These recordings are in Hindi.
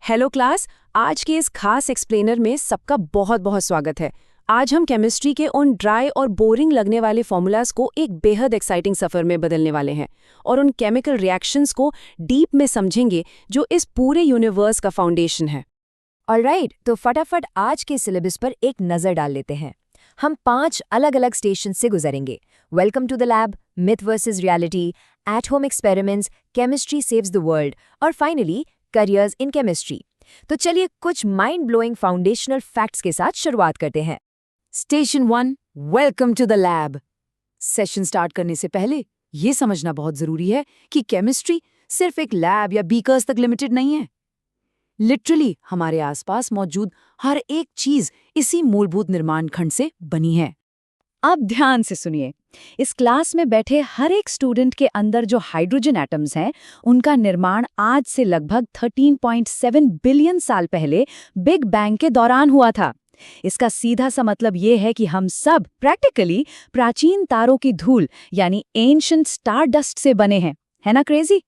Hello class. आज के इस खास एक्सप्लेनर में सबका बहुत बहुत स्वागत है। आज हम केमिस्ट्री के उन ड्राई और बोरिंग लगने वाले फॉर्मूलाज को एक बेहद एक्साइटिंग सफ़र में बदलने वाले हैं और उन केमिकल रिएक्शंस को डीप में समझेंगे जो इस पूरे यूनिवर्स का फाउंडेशन है। ऑलराइट, तो फटाफट आज के सिलेबस पर एक नज़र डाल लेते हैं। हम 5 अलग अलग स्टेशन से गुजरेंगे। Welcome to the lab, myth versus reality, at home experiments, chemistry saves the world और फाइनली करियर्स इन केमिस्ट्री। तो चलिए कुछ माइंड ब्लोइंग फाउंडेशनल फैक्ट्स के साथ शुरुआत करते हैं। Station 1, welcome to the lab. Session start करने से पहले ये समझना बहुत ज़रूरी है कि केमिस्ट्री सिर्फ एक लैब या बीकर्स तक लिमिटेड नहीं है। लिटरली हमारे आसपास मौजूद हर एक चीज इसी मूलभूत निर्माण खंड से बनी है। अब ध्यान से सुनिए, इस क्लास में बैठे हर एक स्टूडेंट के अंदर जो हाइड्रोजन एटम्स हैं, उनका निर्माण आज से लगभग 13.7 बिलियन साल पहले बिग बैंग के दौरान हुआ था। इसका सीधा सा मतलब ये है कि हम सब प्रैक्टिकली प्राचीन तारों की धूल यानी एंशिएंट स्टार डस्ट से बने हैं। है ना क्रेजी?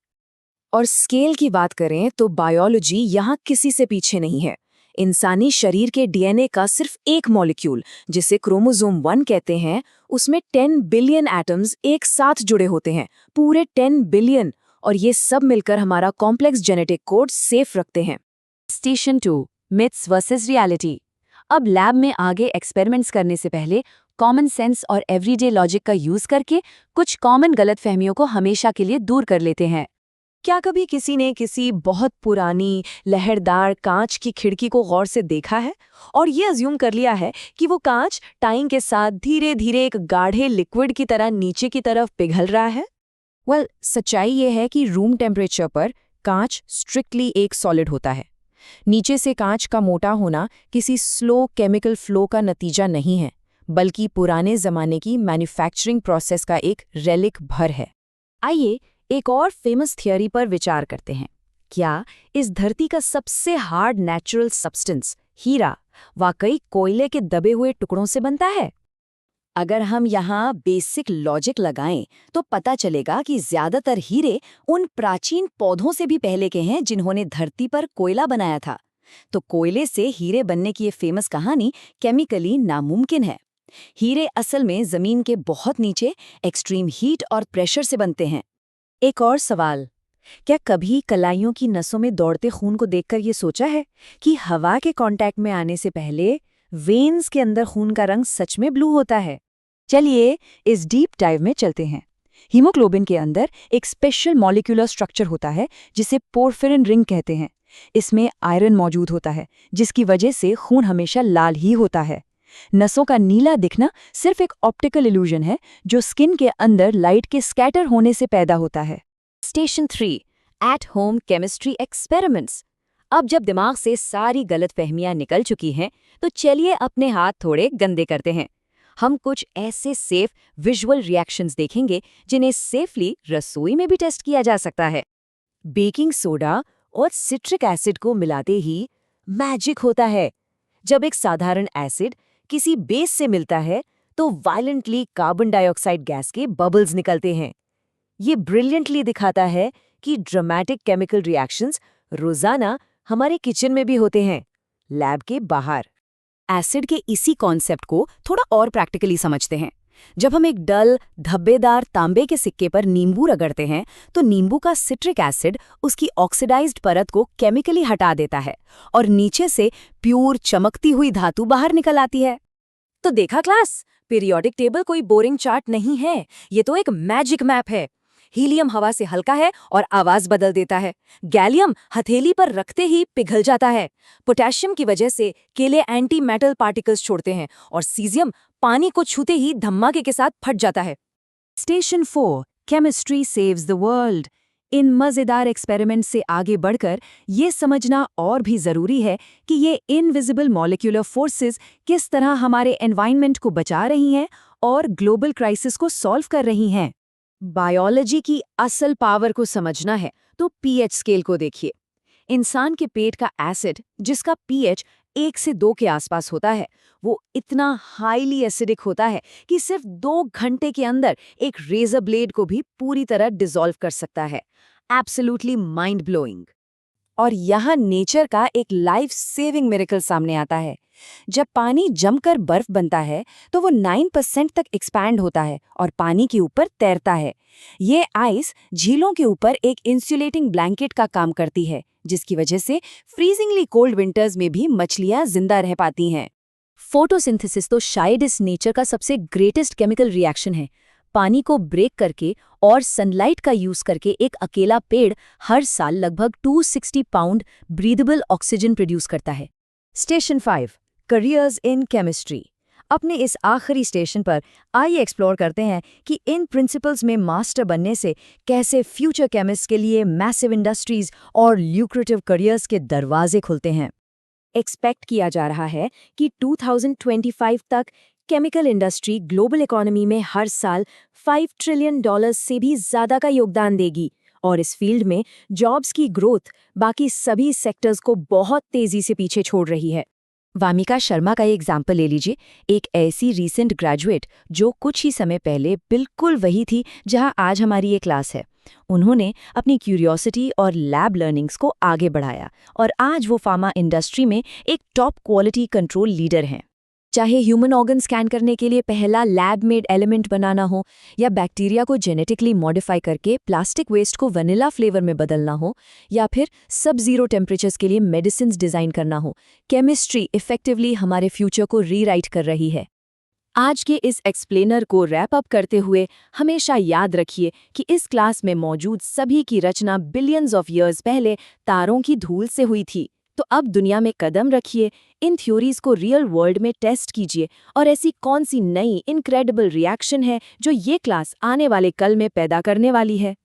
और स्केल की बात करें तो बायोलॉजी यहाँ किसी से पीछे नहीं है। इंसानी शरीर के डीएनए का सिर्फ एक मॉलिक्यूल, जिसे क्रोमोसोम 1 कहते हैं, उसमें 10 बिलियन एटम्स एक साथ जुड़े होते हैं, पूरे 10 बिलियन, और ये सब मिलकर हमारा कॉम्प्लेक्स जेनेटिक कोड सेफ रखते हैं। Station 2, myths versus reality. अब लैब में आगे एक्सपेरिमेंट्स करने से पहले कॉमन सेंस और एवरीडे लॉजिक का यूज करके कुछ कॉमन गलतफहमियों को हमेशा के लिए दूर कर लेते हैं। क्या कभी किसी ने किसी बहुत पुरानी लहरदार कांच की खिड़की को गौर से देखा है और ये अज्यूम कर लिया है कि वो कांच टाइम के साथ धीरे धीरे एक गाढ़े लिक्विड की तरह नीचे की तरफ पिघल रहा है? सच्चाई ये है कि रूम टेम्परेचर पर कांच स्ट्रिक्टली एक सॉलिड होता है। नीचे से कांच का मोटा होना किसी स्लो केमिकल फ्लो का नतीजा नहीं है, बल्कि पुराने जमाने की मैन्युफैक्चरिंग प्रोसेस का एक रेलिक भर है। आइए एक और फेमस थियरी पर विचार करते हैं। क्या इस धरती का सबसे हार्ड नेचुरल सब्सटेंस हीरा वाकई कोयले के दबे हुए टुकड़ों से बनता है? अगर हम यहाँ बेसिक लॉजिक लगाएं तो पता चलेगा कि ज्यादातर हीरे उन प्राचीन पौधों से भी पहले के हैं जिन्होंने धरती पर कोयला बनाया था। तो कोयले से हीरे बनने की ये फेमस कहानी केमिकली नामुमकिन है। हीरे असल में जमीन के बहुत नीचे एक्सट्रीम हीट और प्रेशर से बनते हैं। एक और सवाल, क्या कभी कलाइयों की नसों में दौड़ते खून को देखकर ये सोचा है कि हवा के कांटेक्ट में आने से पहले वेन्स के अंदर खून का रंग सच में ब्लू होता है? चलिए इस डीप डाइव में चलते हैं। हीमोग्लोबिन के अंदर एक स्पेशल मॉलिक्यूलर स्ट्रक्चर होता है जिसे पोर्फिरिन रिंग कहते हैं। इसमें आयरन मौजूद होता है, जिसकी वजह से खून हमेशा लाल ही होता है। नसों का नीला दिखना सिर्फ एक ऑप्टिकल इल्यूजन है जो स्किन के अंदर लाइट के स्कैटर होने से पैदा होता है। Station 3, at home chemistry experiments. अब जब दिमाग से सारी गलतफहमियां निकल चुकी हैं, तो चलिए अपने हाथ थोड़े गंदे करते हैं। हम कुछ ऐसे सेफ विजुअल रिएक्शंस देखेंगे जिन्हें सेफली रसोई में भी टेस्ट किया जा सकता है। बेकिंग सोडा और सिट्रिक एसिड को मिलाते ही मैजिक होता है। जब एक साधारण एसिड किसी बेस से मिलता है तो वायलेंटली कार्बन डाइऑक्साइड गैस के बबल्स निकलते हैं। ये ब्रिलियंटली दिखाता है कि ड्रामेटिक केमिकल रिएक्शंस रोजाना हमारे किचन में भी होते हैं, लैब के बाहर। एसिड के इसी कॉन्सेप्ट को थोड़ा और प्रैक्टिकली समझते हैं। जब हम एक डल धब्बेदार तांबे के सिक्के पर नींबू रगड़ते हैं तो नींबू का सिट्रिक एसिड उसकी ऑक्सीडाइज्ड परत को केमिकली हटा देता है और नीचे से प्योर चमकती हुई धातु बाहर निकल आती है। तो देखा क्लास, पीरियोडिक टेबल कोई बोरिंग चार्ट नहीं है, ये तो एक मैजिक मैप है। हीलियम हवा से हल्का है और आवाज बदल देता है। गैलियम हथेली पर रखते ही पिघल जाता है। पोटेशियम की वजह से केले एंटी मेटल पार्टिकल्स छोड़ते हैं और सीजियम पानी को छूते ही धमाके के साथ फट जाता है। Station 4, chemistry saves the world. इन मजेदार एक्सपेरिमेंट से आगे बढ़कर ये समझना और भी जरूरी है कि ये इनविजिबल मॉलिक्यूलर फोर्सेस किस तरह हमारे एनवायरनमेंट को बचा रही हैं और ग्लोबल क्राइसिस को सॉल्व कर रही हैं। बायोलॉजी की असल पावर को समझना है तो पीएच स्केल को देखिए। इंसान के पेट का एसिड, जिसका पीएच 1 से 2 के आसपास होता है, वो इतना हाईली एसिडिक होता है कि सिर्फ 2 घंटे के अंदर एक रेजर ब्लेड को भी पूरी तरह डिसॉल्व कर सकता है। Absolutely mind blowing. और यहाँ नेचर का एक लाइफ सेविंग मिरेकल सामने आता है। जब पानी जमकर बर्फ बनता है तो वो 9% तक एक्सपैंड होता है और पानी के ऊपर तैरता है। ये आइस झीलों के ऊपर एक इंसुलेटिंग ब्लैंकेट का काम करती है, जिसकी वजह से फ्रीजिंगली कोल्ड विंटर्स में भी मछलियां जिंदा रह पाती हैं। फोटोसिंथेसिस तो शायद इस नेचर का सबसे ग्रेटेस्ट केमिकल रिएक्शन है। पानी को ब्रेक करके और सनलाइट का यूज करके एक अकेला पेड़ हर साल लगभग 260 पाउंड ब्रीदेबल ऑक्सीजन प्रोड्यूस करता है। Station 5, careers in chemistry. अपने इस आखिरी स्टेशन पर आइए एक्सप्लोर करते हैं कि इन प्रिंसिपल्स में मास्टर बनने से कैसे फ्यूचर केमिस्ट के लिए मैसिव इंडस्ट्रीज और ल्यूक्रेटिव करियर्स के दरवाजे खुलते हैं। एक्सपेक्ट किया जा रहा है कि 2025 तक केमिकल इंडस्ट्री ग्लोबल इकोनॉमी में हर साल $5 ट्रिलियन से भी ज़्यादा का योगदान देगी और इस फील्ड में जॉब्स की ग्रोथ बाकी सभी सेक्टर्स को बहुत तेज़ी से पीछे छोड़ रही है। वामिका शर्मा का एग्जाम्पल ले लीजिए, एक ऐसी रीसेंट ग्रेजुएट जो कुछ ही समय पहले बिल्कुल वही थी जहां आज हमारी ये क्लास है। उन्होंने अपनी क्यूरियोसिटी और लैब लर्निंग्स को आगे बढ़ाया और आज वो फार्मा इंडस्ट्री में एक टॉप क्वालिटी कंट्रोल लीडर हैं। चाहे ह्यूमन ऑर्गन स्कैन करने के लिए पहला लैब मेड एलिमेंट बनाना हो, या बैक्टीरिया को जेनेटिकली मॉडिफाई करके प्लास्टिक वेस्ट को वनीला फ्लेवर में बदलना हो, या फिर सब जीरो टेम्परेचर्स के लिए मेडिसिन्स डिज़ाइन करना हो, केमिस्ट्री इफेक्टिवली हमारे फ्यूचर को रीराइट कर रही है। आज के इस एक्सप्लेनर को रैप अप करते हुए हमेशा याद रखिए कि इस क्लास में मौजूद सभी की रचना बिलियंस ऑफ ईयर्स पहले तारों की धूल से हुई थी। तो अब दुनिया में कदम रखिए, इन थ्योरीज को रियल वर्ल्ड में टेस्ट कीजिए और ऐसी कौन सी नई इनक्रेडिबल रिएक्शन है जो ये क्लास आने वाले कल में पैदा करने वाली है।